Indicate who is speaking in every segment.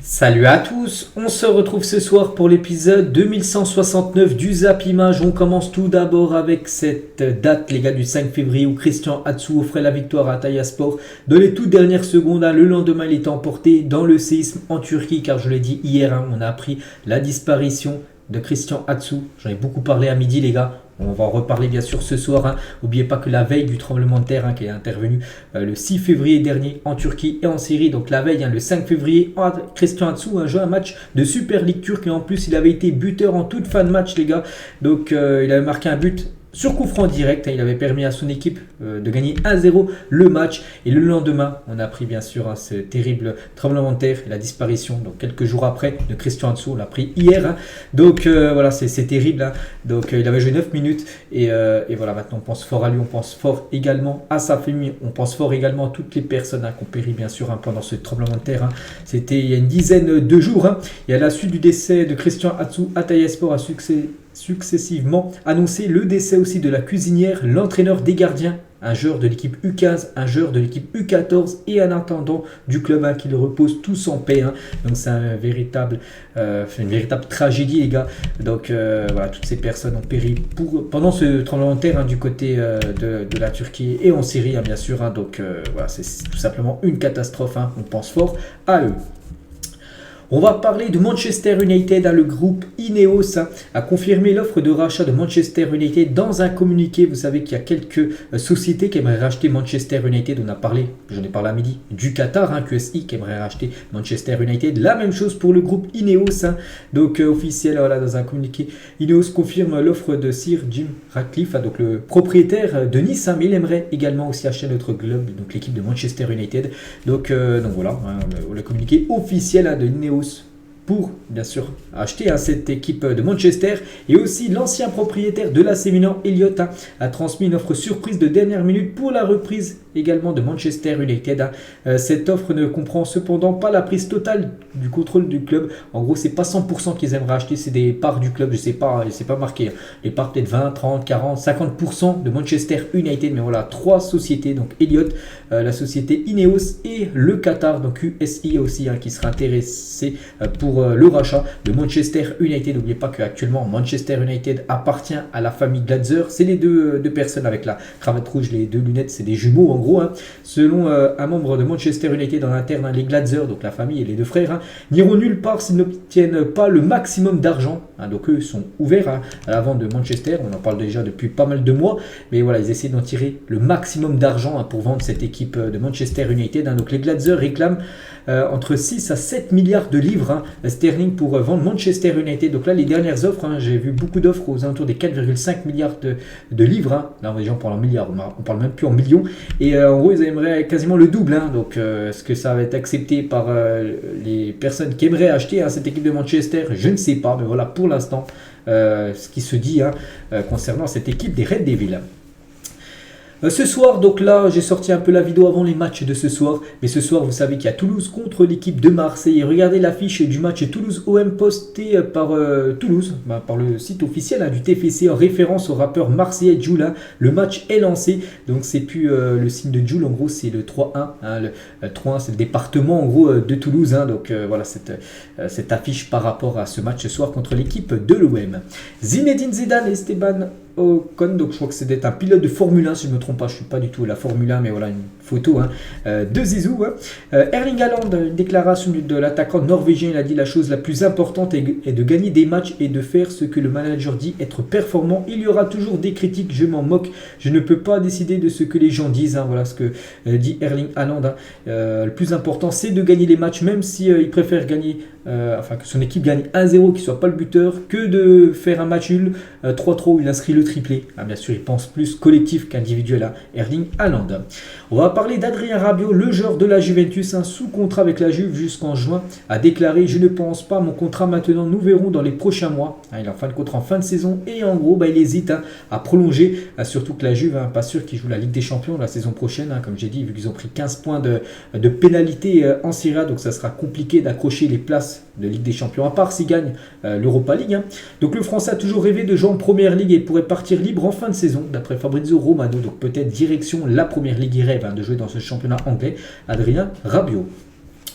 Speaker 1: Salut à tous, on se retrouve ce soir pour l'épisode 2169 du Zap Image. On commence tout d'abord avec cette date, les gars, du 5 février où Christian Atsu offrait la victoire à Antalya Sport. Dans les toutes dernières secondes, le lendemain, il était emporté dans le séisme en Turquie, car je l'ai dit hier, on a appris la disparition de Christian Atsu. J'en ai beaucoup parlé à midi, les gars. On va en reparler bien sûr ce soir. N'oubliez pas que la veille du tremblement de terre qui est intervenu le 6 février dernier en Turquie et en Syrie, donc la veille, le 5 février, Christian Atsu a joué un match de Super League turque et en plus il avait été buteur en toute fin de match, les gars. Donc il avait marqué un but sur coup franc direct, il avait permis à son équipe de gagner 1-0 le match. Et le lendemain, on a appris bien sûr ce terrible tremblement de terre et la disparition, donc quelques jours après, de Christian Atsu. On l'a appris hier. Donc voilà, c'est terrible. Donc il avait joué 9 minutes. Et voilà, maintenant on pense fort à lui, on pense fort également à sa famille, on pense fort également à toutes les personnes qui ont péri bien sûr pendant ce tremblement de terre. C'était il y a une dizaine de jours. Et à la suite du décès de Christian Atsu, Antalya Sport a successivement annoncé le décès aussi de la cuisinière, l'entraîneur des gardiens, un joueur de l'équipe U15, un joueur de l'équipe U14 et un intendant du club qui le repose tous en paix. Donc c'est une véritable tragédie, les gars. Donc voilà, toutes ces personnes ont péri pendant ce tremblement de terre du côté de la Turquie et en Syrie bien sûr. Donc voilà, c'est tout simplement une catastrophe. On pense fort à eux. On va parler de Manchester United. Le groupe Ineos a confirmé l'offre de rachat de Manchester United dans un communiqué. Vous savez qu'il y a quelques sociétés qui aimeraient racheter Manchester United. J'en ai parlé à midi, du Qatar, QSI qui aimerait racheter Manchester United. La même chose pour le groupe Ineos. Donc officiel, voilà, dans un communiqué, Ineos confirme l'offre de Sir Jim Ratcliffe, donc le propriétaire de Nice, mais il aimerait également aussi acheter notre club, donc l'équipe de Manchester United. Donc voilà, le communiqué officiel de Ineos pour bien sûr acheter cette équipe de Manchester. Et aussi l'ancien propriétaire de l'AC Milan, Elliott, a transmis une offre surprise de dernière minute pour la reprise également de Manchester United. Cette offre ne comprend cependant pas la prise totale du contrôle du club. En gros, c'est pas 100% qu'ils aimeraient acheter, c'est des parts du club, je sais pas marqué. Les parts peut-être 20, 30, 40, 50% de Manchester United, mais voilà, 3 sociétés, donc Elliott, la société Ineos et le Qatar, donc USI aussi, qui sera intéressé pour le rachat de Manchester United. N'oubliez pas qu'actuellement Manchester United appartient à la famille Glazer. C'est les deux personnes avec la cravate rouge, les 2 lunettes, c'est des jumeaux en gros. Selon un membre de Manchester United en interne, les Glazer, donc la famille et les 2 frères, n'iront nulle part s'ils n'obtiennent pas le maximum d'argent. Donc eux sont ouverts à la vente de Manchester. On en parle déjà depuis pas mal de mois, mais voilà, ils essaient d'en tirer le maximum d'argent pour vendre cette équipe de Manchester United. Donc les Glazer réclament entre 6 à 7 milliards de livres sterling pour vendre Manchester United. Donc là, les dernières offres, j'ai vu beaucoup d'offres aux alentours des 4,5 milliards de livres. Là, les gens parlent en milliards, on parle même plus en millions. Et en gros, ils aimeraient quasiment le double. Donc, est-ce que ça va être accepté par les personnes qui aimeraient acheter cette équipe de Manchester? Je ne sais pas, mais voilà pour l'instant ce qui se dit concernant cette équipe des Red Devils. Ce soir, donc là, j'ai sorti un peu la vidéo avant les matchs de ce soir. Mais ce soir, vous savez qu'il y a Toulouse contre l'équipe de Marseille. Regardez l'affiche du match Toulouse-OM postée par Toulouse, par le site officiel du TFC en référence au rappeur marseillais Jul. Le match est lancé. Donc, c'est plus le signe de Jul. En gros, c'est le 3-1. Le 3-1, c'est le département en gros de Toulouse. Donc, voilà cette affiche par rapport à ce match ce soir contre l'équipe de l'OM. Zinedine Zidane et Esteban Ocon, donc je crois que c'est d'être un pilote de Formule 1 si je ne me trompe pas, je ne suis pas du tout à la Formule 1, mais voilà une photo de Zizou. Erling Haaland, une déclaration de l'attaquant norvégien, il a dit: la chose la plus importante est de gagner des matchs et de faire ce que le manager dit, être performant. Il y aura toujours des critiques, je m'en moque, je ne peux pas décider de ce que les gens disent. Voilà ce que dit Erling Haaland. Le plus important c'est de gagner les matchs, même si il préfère gagner, que son équipe gagne 1-0, qu'il ne soit pas le buteur, que de faire un match nul 3-3 où il inscrit le triplé. Bien sûr, il pense plus collectif qu'individuel Erling Haaland. On va parler d'Adrien Rabiot, le joueur de la Juventus, sous contrat avec la Juve jusqu'en juin, a déclaré: je ne pense pas à mon contrat maintenant, nous verrons dans les prochains mois. Il est en fin de contrat en fin de saison et en gros il hésite à prolonger, surtout que la Juve, pas sûr qu'il joue la Ligue des Champions la saison prochaine, comme j'ai dit, vu qu'ils ont pris 15 points de pénalité en Serie A, donc ça sera compliqué d'accrocher les places de Ligue des Champions, à part s'il gagne l'Europa League. Donc le Français a toujours rêvé de jouer en Première Ligue et pourrait partir libre en fin de saison, d'après Fabrizio Romano. Donc peut-être direction la Première Ligue, il rêve de jouer dans ce championnat anglais, Adrien Rabiot.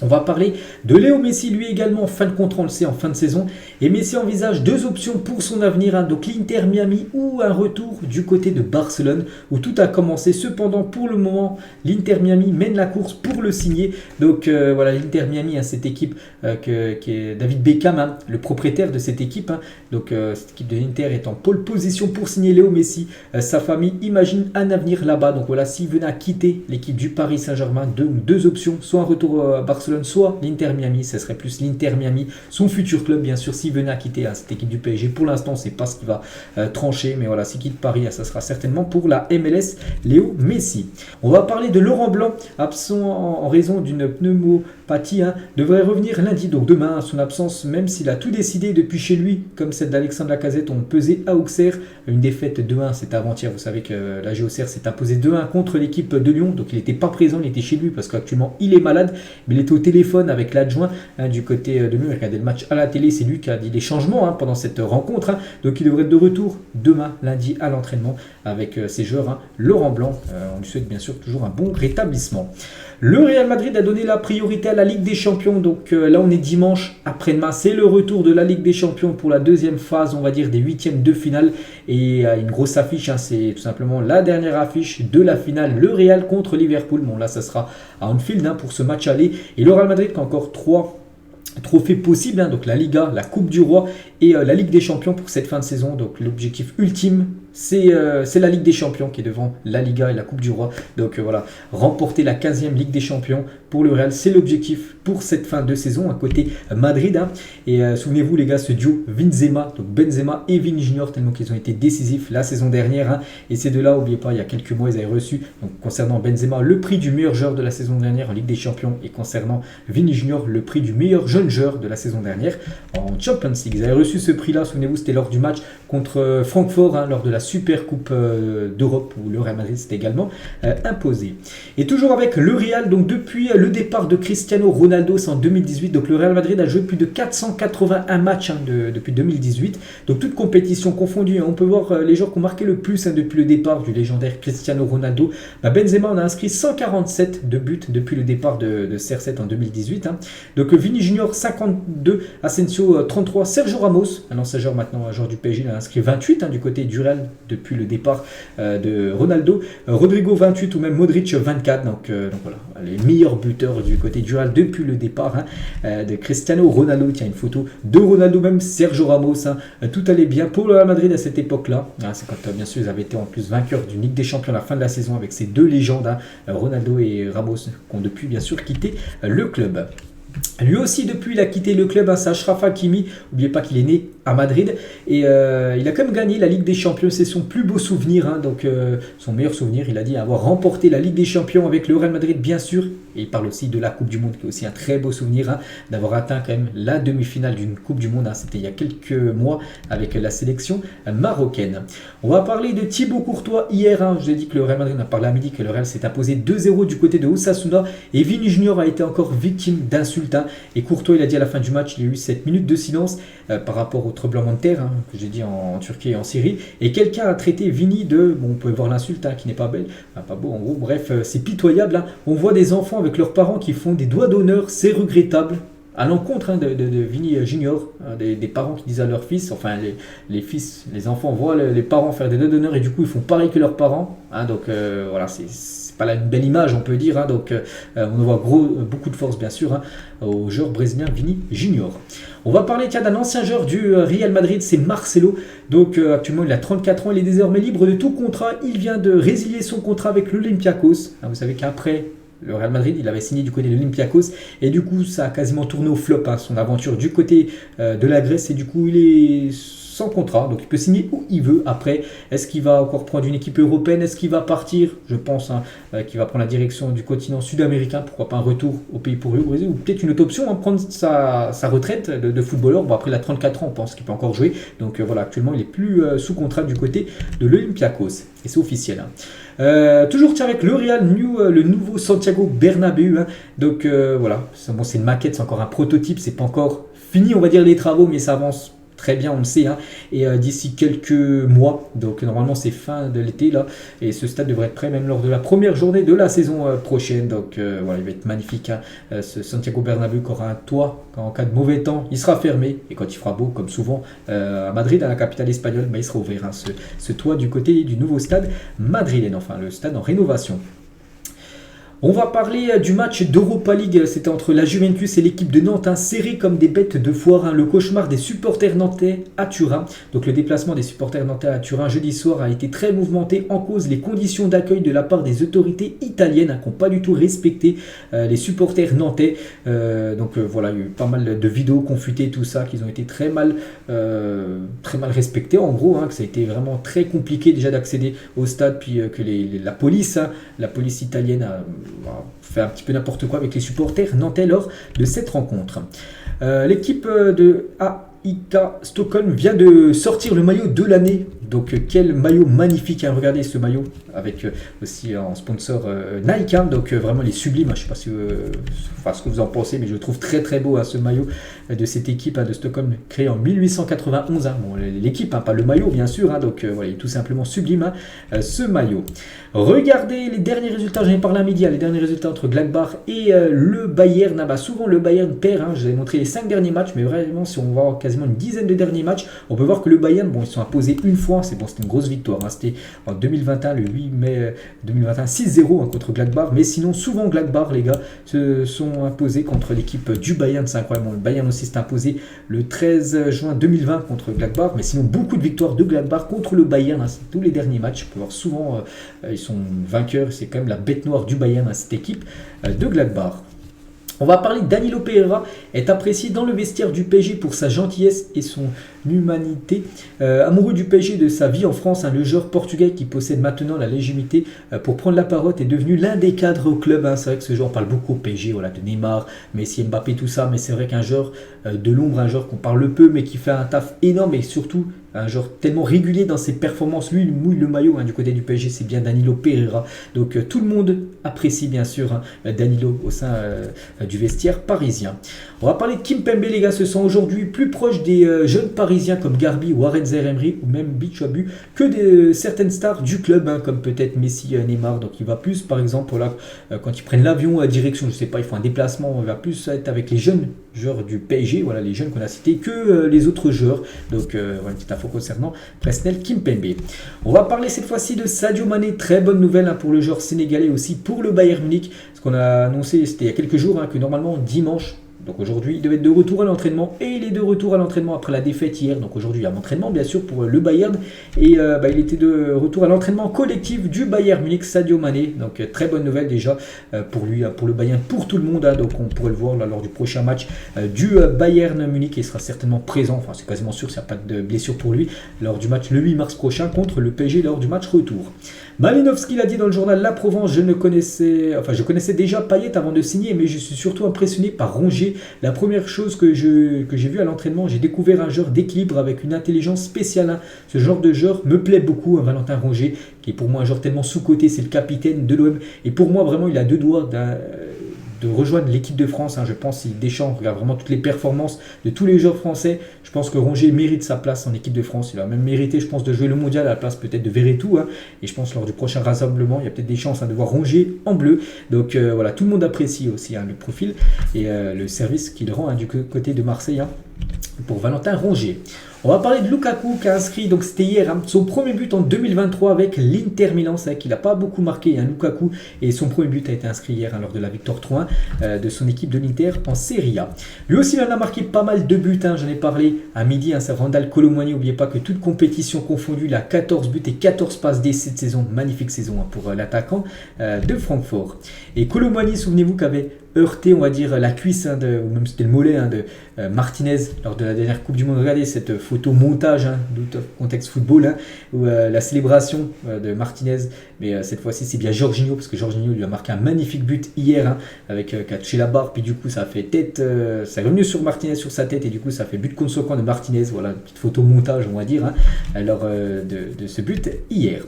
Speaker 1: On va parler de Léo Messi, lui également en fin de contrat, on le sait, en fin de saison. Et Messi envisage deux options pour son avenir, hein, donc l'Inter Miami ou un retour du côté de Barcelone, où tout a commencé. Cependant, pour le moment, l'Inter Miami mène la course pour le signer. Donc voilà, l'Inter Miami, hein, cette équipe qui est David Beckham, hein, le propriétaire de cette équipe. Hein. Donc cette équipe de l'Inter est en pole position pour signer Léo Messi. Sa famille imagine un avenir là-bas. Donc voilà, s'il venait à quitter l'équipe du Paris Saint-Germain, deux options, soit un retour à Barcelone, soit l'Inter Miami, ce serait plus l'Inter Miami, son futur club bien sûr, s'il venait à quitter cette équipe du PSG. Pour l'instant, c'est pas ce qui va trancher, mais voilà, s'il quitte Paris, ça sera certainement pour la MLS, Léo Messi. On va parler de Laurent Blanc, absent en raison d'une pneumopathie, hein, devrait revenir lundi, donc demain, son absence, même s'il a tout décidé depuis chez lui, comme celle d'Alexandre Lacazette, ont pesé à Auxerre, une défaite 2-1, c'est avant-hier, vous savez que la Auxerre s'est imposé 2-1 contre l'équipe de Lyon, donc il n'était pas présent, il était chez lui parce qu'actuellement il est malade, mais il était au téléphone avec l'adjoint, hein, du côté de Lyon, il regardait le match à la télé, c'est lui qui a dit les changements, hein, pendant cette rencontre, hein, donc il devrait être de retour demain, lundi, à l'entraînement avec ses joueurs, hein, Laurent Blanc, on lui souhaite bien sûr toujours un bon rétablissement. Le Real Madrid a donné la priorité à la Ligue des Champions, donc là on est dimanche après-demain, c'est le retour de la Ligue des Champions pour la deuxième phase, on va dire des huitièmes de finale, et une grosse affiche, hein, c'est tout simplement la dernière affiche de la finale, le Real contre Liverpool. Bon là ça sera à Anfield, hein, pour ce match aller, et le Real Madrid qui a encore 3 trophées possibles, hein, donc la Liga, la Coupe du Roi et la Ligue des Champions pour cette fin de saison. Donc l'objectif ultime, c'est la Ligue des Champions qui est devant la Liga et la Coupe du Roi. Donc voilà, remporter la 15e Ligue des Champions pour le Real, c'est l'objectif pour cette fin de saison à côté Madrid, hein. Et souvenez-vous les gars, ce duo Benzema, donc Benzema et Vini Junior, tellement qu'ils ont été décisifs la saison dernière, hein. Et ces deux-là, n'oubliez pas, il y a quelques mois, ils avaient reçu, donc concernant Benzema, le prix du meilleur joueur de la saison dernière en Ligue des Champions, et concernant Vini Junior, le prix du meilleur jeune joueur de la saison dernière en Champions League. Ils avaient reçu ce prix-là, souvenez-vous, c'était lors du match contre Francfort, hein, lors de la Super Coupe d'Europe, où le Real Madrid s'est également imposé. Et toujours avec le Real, donc depuis le départ de Cristiano Ronaldo, c'est en 2018, donc le Real Madrid a joué plus de 481 matchs, hein, depuis 2018, donc toute compétition confondue, hein. On peut voir les joueurs qui ont marqué le plus, hein, depuis le départ du légendaire Cristiano Ronaldo. Benzema en a inscrit 147 de buts depuis le départ de CR7 en 2018, hein. Donc Vini Junior 52, Asensio 33, Sergio Ramos, un ancien joueur maintenant joueur du PSG, il a inscrit 28, hein, du côté du Real depuis le départ de Ronaldo, Rodrigo 28 ou même Modric 24, donc voilà, les meilleurs buteurs du côté du Real depuis le départ, hein, de Cristiano Ronaldo. Tiens, une photo de Ronaldo, même Sergio Ramos, hein. Tout allait bien pour le Real Madrid à cette époque-là, hein, c'est quand bien sûr ils avaient été en plus vainqueurs d'une Ligue des Champions à la fin de la saison avec ces deux légendes, hein, Ronaldo et Ramos, qui ont depuis bien sûr quitté le club. Lui aussi, depuis, il a quitté le club, hein, c'est Achraf Hakimi. N'oubliez pas qu'il est né à Madrid. Et il a quand même gagné la Ligue des Champions. C'est son plus beau souvenir, hein, donc son meilleur souvenir. Il a dit avoir remporté la Ligue des Champions avec le Real Madrid, bien sûr. Et il parle aussi de la Coupe du Monde, qui est aussi un très beau souvenir, hein, d'avoir atteint quand même la demi-finale d'une Coupe du Monde. Hein, c'était il y a quelques mois avec la sélection marocaine. On va parler de Thibaut Courtois hier. Hein, je vous ai dit que le Real Madrid, on a parlé à midi, que le Real s'est imposé 2-0 du côté de Osasuna. Et Vini Junior a été encore victime d'insultes. Hein, et Courtois, il a dit à la fin du match, il y a eu 7 minutes de silence par rapport au tremblement de terre, hein, que j'ai dit en Turquie et en Syrie. Et quelqu'un a traité Vini de, bon, on peut voir l'insulte, hein, qui n'est pas belle, enfin, pas beau en gros, bref, c'est pitoyable. Hein. On voit des enfants avec leurs parents qui font des doigts d'honneur, c'est regrettable. À l'encontre, hein, de Vini Junior, hein, des parents qui disent à leurs fils, enfin les fils, les enfants voient les parents faire des doigts d'honneur et du coup ils font pareil que leurs parents. Hein, donc voilà, c'est pas là une belle image, on peut dire. Hein, donc on voit beaucoup de force bien sûr, hein, au joueur brésilien Vini Junior. On va parler d'un ancien joueur du Real Madrid, c'est Marcelo. Donc actuellement il a 34 ans, il est désormais libre de tout contrat. Il vient de résilier son contrat avec l'Olympiakos. Hein, vous savez qu'après le Real Madrid, il avait signé du côté de l'Olympiakos et du coup ça a quasiment tourné au flop, hein, son aventure du côté de la Grèce, et du coup il est sans contrat, donc il peut signer où il veut. Après, est-ce qu'il va encore prendre une équipe européenne, est-ce qu'il va partir, je pense, hein, qu'il va prendre la direction du continent sud-américain, pourquoi pas un retour au pays pour lui, au Brésil, ou peut-être une autre option, hein, prendre sa retraite de footballeur. Bon, après il a 34 ans, on pense qu'il peut encore jouer, donc voilà, actuellement il est plus sous contrat du côté de l'Olympiakos, et c'est officiel. Hein. Toujours avec le Real, le nouveau Santiago Bernabéu, hein. Donc voilà, bon, c'est une maquette, c'est encore un prototype, c'est pas encore fini, on va dire, les travaux, mais ça avance très bien, on le sait, hein, et d'ici quelques mois, donc normalement c'est fin de l'été là, et ce stade devrait être prêt même lors de la première journée de la saison prochaine, donc voilà, il va être magnifique, hein. Ce Santiago Bernabéu qui aura un toit, en cas de mauvais temps, il sera fermé, et quand il fera beau, comme souvent à Madrid, à la capitale espagnole, il sera ouvert, hein, ce toit du côté du nouveau stade madrilène, enfin le stade en rénovation. On va parler du match d'Europa League, c'était entre la Juventus et l'équipe de Nantes, hein, serré comme des bêtes de foire, hein, le cauchemar des supporters nantais à Turin. Donc le déplacement des supporters nantais à Turin jeudi soir a été très mouvementé, en cause les conditions d'accueil de la part des autorités italiennes, hein, qui n'ont pas du tout respecté les supporters nantais. Voilà, il y a eu pas mal de vidéos confutées, tout ça, qui ont été très mal respectées en gros, hein, que ça a été vraiment très compliqué déjà d'accéder au stade, puis que la police italienne a fait un petit peu n'importe quoi avec les supporters nantais lors de cette rencontre. L'équipe de AIK Stockholm vient de sortir le maillot de l'année. Donc quel maillot magnifique, hein. Regardez ce maillot avec aussi en sponsor Nike, hein. Donc vraiment il est sublime, hein. Je ne sais pas ce que vous en pensez, mais je le trouve très très beau, hein, ce maillot de cette équipe, hein, de Stockholm, créée en 1891, hein. Bon, l'équipe, hein, pas le maillot bien sûr, hein. Donc voilà, il est tout simplement sublime, hein, ce maillot. Regardez les derniers résultats, j'en ai parlé à midi, hein, les derniers résultats entre Gladbach et le Bayern. Souvent le Bayern perd, hein. Je vous ai montré les 5 derniers matchs, mais vraiment si on voit quasiment une dizaine de derniers matchs, on peut voir que le Bayern, bon, ils sont imposés une fois. C'était une grosse victoire, hein. C'était en 2021, le 8 mai 2021, 6-0, hein, contre Gladbach. Mais sinon, souvent Gladbach, les gars, se sont imposés contre l'équipe du Bayern. C'est incroyable. Le Bayern aussi s'est imposé le 13 juin 2020 contre Gladbach. Mais sinon, beaucoup de victoires de Gladbach contre le Bayern, hein. Tous les derniers matchs. On peut voir souvent, ils sont vainqueurs. C'est quand même la bête noire du Bayern, hein, cette équipe de Gladbach. On va parler de Danilo Pereira, est apprécié dans le vestiaire du PSG pour sa gentillesse et son humanité. Amoureux du PSG et de sa vie en France, hein, le joueur portugais qui possède maintenant la légitimité pour prendre la parole est devenu l'un des cadres au club, hein. C'est vrai que ce joueur, on parle beaucoup au PSG, voilà, de Neymar, Messi, Mbappé, tout ça, mais c'est vrai qu'un joueur de l'ombre, un joueur qu'on parle peu, mais qui fait un taf énorme et surtout un joueur tellement régulier dans ses performances. Lui, il mouille le maillot, hein, du côté du PSG, c'est bien Danilo Pereira. Donc tout le monde apprécie bien sûr, hein, Danilo au sein du vestiaire parisien. On va parler de Kimpembe, les gars, se sent aujourd'hui plus proche des jeunes parisiens comme Garbi, Warren Zaïre-Emery ou même Bichabu que de certaines stars du club, hein, comme peut-être Messi, Neymar. Donc il va plus, par exemple, voilà, quand ils prennent l'avion à direction, je sais pas, ils font un déplacement, il va plus être avec les jeunes joueurs du PSG, voilà, les jeunes qu'on a cités, que les autres joueurs. Donc voilà, une petite info concernant Presnel Kimpembe. On va parler cette fois-ci de Sadio Mané, très bonne nouvelle, hein, pour le joueur sénégalais, aussi pour le Bayern Munich. Ce qu'on a annoncé, c'était il y a quelques jours, hein, que normalement dimanche, donc aujourd'hui, il devait être de retour à l'entraînement, et il est de retour à l'entraînement après la défaite hier. Donc aujourd'hui, il y a un entraînement bien sûr pour le Bayern, et il était de retour à l'entraînement collectif du Bayern Munich, Sadio Mané. Donc très bonne nouvelle déjà pour lui, pour le Bayern, pour tout le monde, hein. Donc on pourrait le voir là, lors du prochain match du Bayern Munich, et il sera certainement présent, enfin c'est quasiment sûr s'il n'y a pas de blessure pour lui, lors du match le 8 mars prochain contre le PSG, lors du match retour. Malinowski l'a dit dans le journal La Provence, je connaissais déjà Payet avant de signer, mais je suis surtout impressionné par Rongier. La première chose que j'ai vue à l'entraînement, j'ai découvert un joueur d'équilibre avec une intelligence spéciale, hein. Ce genre de joueur me plaît beaucoup, hein, Valentin Rongier, qui est pour moi un joueur tellement sous-coté, c'est le capitaine de l'OM, et pour moi vraiment il a deux doigts de rejoindre l'équipe de France, hein. Je pense si Deschamps regarde vraiment toutes les performances de tous les joueurs français, je pense que Rongier mérite sa place en équipe de France. Il a même mérité, je pense, de jouer le mondial à la place peut-être de Verretou, hein. Et je pense lors du prochain rassemblement, il y a peut-être des chances, hein, de voir Rongier en bleu. Donc voilà, tout le monde apprécie aussi, hein, le profil et le service qu'il rend, hein, du côté de Marseille, hein, pour Valentin Rongier. On va parler de Lukaku qui a inscrit, donc c'était hier, hein, son premier but en 2023 avec l'Inter Milan. C'est vrai qu'il n'a pas beaucoup marqué, hein, Lukaku, et son premier but a été inscrit hier, hein, lors de la victoire 3-1 de son équipe de l'Inter en Serie A. Lui aussi, il en a marqué pas mal de buts, hein, j'en ai parlé à midi, hein, c'est Randal Kolo Muani. N'oubliez pas que toute compétition confondue, il a 14 buts et 14 passes dès cette saison. Magnifique saison, hein, pour l'attaquant de Francfort. Et Kolo Muani, souvenez-vous, qu'avait heurté, on va dire, la cuisse, hein, ou même c'était le mollet, hein, de Martinez lors de la dernière Coupe du Monde. Regardez cette photo montage, hein, contexte football, hein, où la célébration de Martinez, mais cette fois-ci c'est bien Jorginho, parce que Jorginho lui a marqué un magnifique but hier, hein, avec qui a touché la barre, puis du coup ça a fait tête, ça est revenu sur Martinez, sur sa tête, et du coup ça fait but contre son camp de Martinez. Voilà, une petite photo montage, on va dire, hein, lors de ce but hier.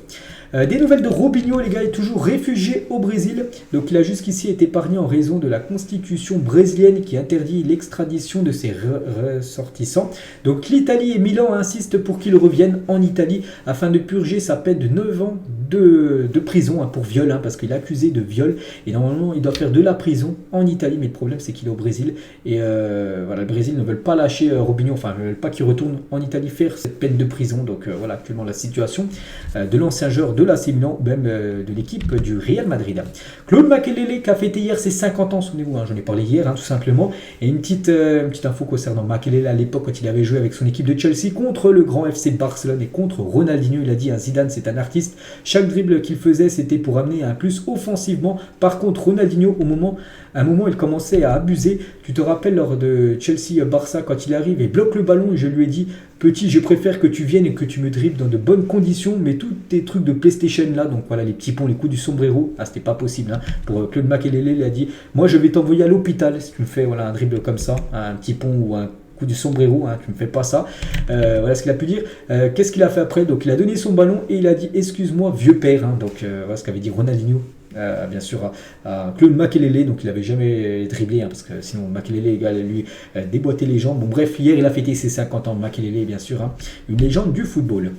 Speaker 1: Des nouvelles de Robinho, les gars, est toujours réfugié au Brésil. Donc il a jusqu'ici été épargné en raison de la constitution brésilienne qui interdit l'extradition de ses ressortissants. Donc l'Italie et Milan insistent pour qu'il revienne en Italie afin de purger sa peine de 9 ans de prison pour viol, parce qu'il est accusé de viol. Et normalement, il doit faire de la prison en Italie. Mais le problème, c'est qu'il est au Brésil. Et voilà, le Brésil ne veut pas lâcher Robinho, enfin, ne veut pas qu'il retourne en Italie faire cette peine de prison. Donc voilà actuellement la situation de l'ancien joueur de l'AC Milan, même de l'équipe du Real Madrid. Claude Makelele qui a fêté hier ses 50 ans, souvenez-vous, j'en ai parlé hier tout simplement. Et une petite info concernant Makelele à l'époque quand il avait joué avec son équipe de Chelsea contre le grand FC Barcelone et contre Ronaldinho. Il a dit Zidane c'est un artiste, chaque dribble qu'il faisait c'était pour amener un plus offensivement. Par contre Ronaldinho à un moment il commençait à abuser. Tu te rappelles lors de Chelsea-Barça quand il arrive et bloque le ballon et je lui ai dit petit, je préfère que tu viennes et que tu me dribbles dans de bonnes conditions, mais tous tes trucs de PlayStation là, donc voilà les petits ponts, les coups du sombrero, c'était pas possible. Pour Claude Makelele, il a dit moi je vais t'envoyer à l'hôpital si tu me fais un dribble comme ça, un petit pont ou un coup du sombrero, tu me fais pas ça. Voilà ce qu'il a pu dire. Qu'est-ce qu'il a fait après? Donc il a donné son ballon et il a dit excuse-moi vieux père. Donc voilà ce qu'avait dit Ronaldinho. Bien sûr à Claude Makelele, donc il n'avait jamais dribblé parce que sinon Makelele allait lui déboîter les jambes. Bon bref, hier il a fêté ses 50 ans. Makelele bien sûr, une légende du football.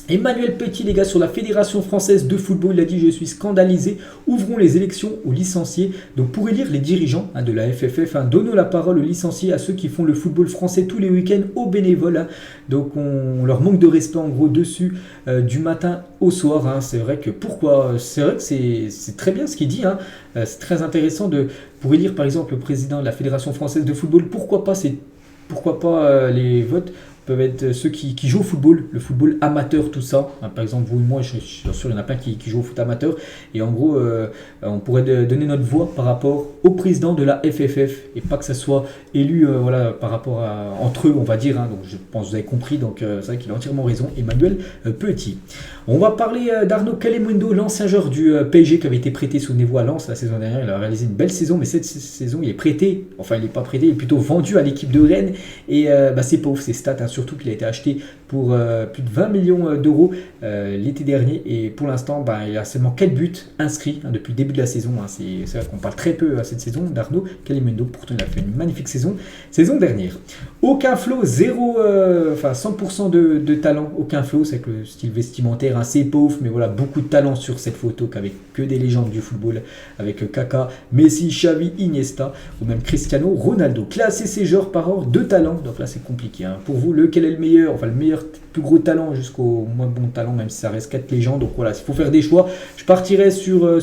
Speaker 1: Emmanuel Petit, les gars, sur la Fédération française de football, il a dit « Je suis scandalisé, ouvrons les élections aux licenciés ». Donc pour élire les dirigeants de la FFF, donnons la parole aux licenciés, à ceux qui font le football français tous les week-ends, aux bénévoles. Donc on leur manque de respect en gros dessus du matin au soir. C'est vrai que pourquoi? C'est vrai que c'est très bien ce qu'il dit. C'est très intéressant pour élire par exemple le président de la Fédération française de football. Pourquoi pas les votes peuvent être ceux qui jouent au football, le football amateur, tout ça. Par exemple, vous et moi, je suis sûr, il y en a plein qui jouent au foot amateur. Et en gros, on pourrait donner notre voix par rapport au président de la FFF et pas que ça soit élu par rapport entre eux, on va dire. Donc, je pense que vous avez compris. Donc, c'est vrai qu'il a entièrement raison, Emmanuel Petit. On va parler d'Arnaud Calimundo, l'ancien joueur du PSG qui avait été prêté, souvenez-vous, à Lens la saison dernière. Il a réalisé une belle saison, mais cette saison, il est prêté. Enfin, il n'est pas prêté, il est plutôt vendu à l'équipe de Rennes. Et c'est pauvre, ses stats. Surtout qu'il a été acheté pour plus de 20 millions d'euros l'été dernier. Et pour l'instant, il a seulement 4 buts inscrits depuis le début de la saison. C'est vrai qu'on parle très peu à cette saison d'Arnaud Calimundo. Pourtant, il a fait une magnifique saison dernière. Aucun flow, 100% de talent. Aucun flow, c'est que le style vestimentaire assez pauvre. Mais voilà, beaucoup de talent sur cette photo qu'avec que des légendes du football. Avec Kaka, Messi, Xavi, Iniesta ou même Cristiano Ronaldo. Classer ces joueurs par ordre de talent. Donc là, c'est compliqué. Pour vous, lequel est le meilleur, le meilleur, plus gros talent jusqu'au moins bon talent, même si ça reste 4 légendes. Donc voilà, il faut faire des choix. Je partirais sur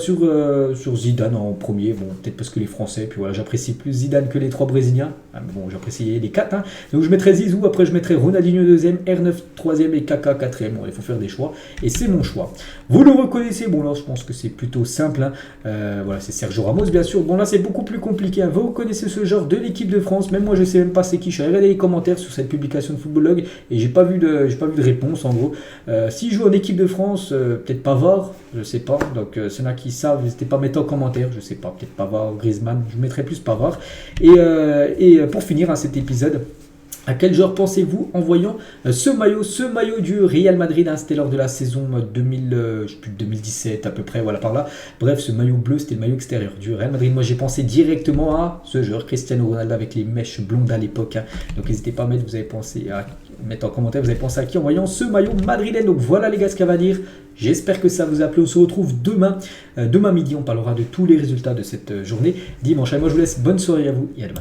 Speaker 1: Zidane en premier. Bon, peut-être parce que les Français, puis voilà, j'apprécie plus Zidane que les 3 Brésiliens. Mais bon, j'apprécie les 4. Donc je mettrais Zizou, après je mettrais Ronaldinho 2e, R9 3e et Kaka 4e. Bon, il faut faire des choix. Et c'est mon choix. Vous le reconnaissez, bon là je pense que c'est plutôt simple. Voilà, c'est Sergio Ramos bien sûr. Bon là c'est beaucoup plus compliqué. Vous reconnaissez ce genre de l'équipe de France. Même moi je sais même pas c'est qui. Je suis allé regarder les commentaires sur cette publication de Footballlog et j'ai pas vu de réponse en gros. S'il joue en équipe de France, peut-être Pavard, je sais pas. Donc s'il y en a qui savent, n'hésitez pas à mettre en commentaire. Je sais pas, peut-être Pavard, Griezmann. Je mettrais plus Pavard. Et pour finir cet épisode. À quel joueur pensez-vous en voyant ce maillot du Real Madrid? C'était lors de la saison 2017 à peu près, voilà par là. Bref, ce maillot bleu, c'était le maillot extérieur du Real Madrid. Moi, j'ai pensé directement à ce joueur, Cristiano Ronaldo, avec les mèches blondes à l'époque. Donc, n'hésitez pas à mettre, mettre en commentaire, vous avez pensé à qui en voyant ce maillot madrilène. Donc, voilà les gars ce qu'il va dire. J'espère que ça vous a plu. On se retrouve demain. Demain midi, on parlera de tous les résultats de cette journée dimanche. Et moi, je vous laisse. Bonne soirée à vous et à demain.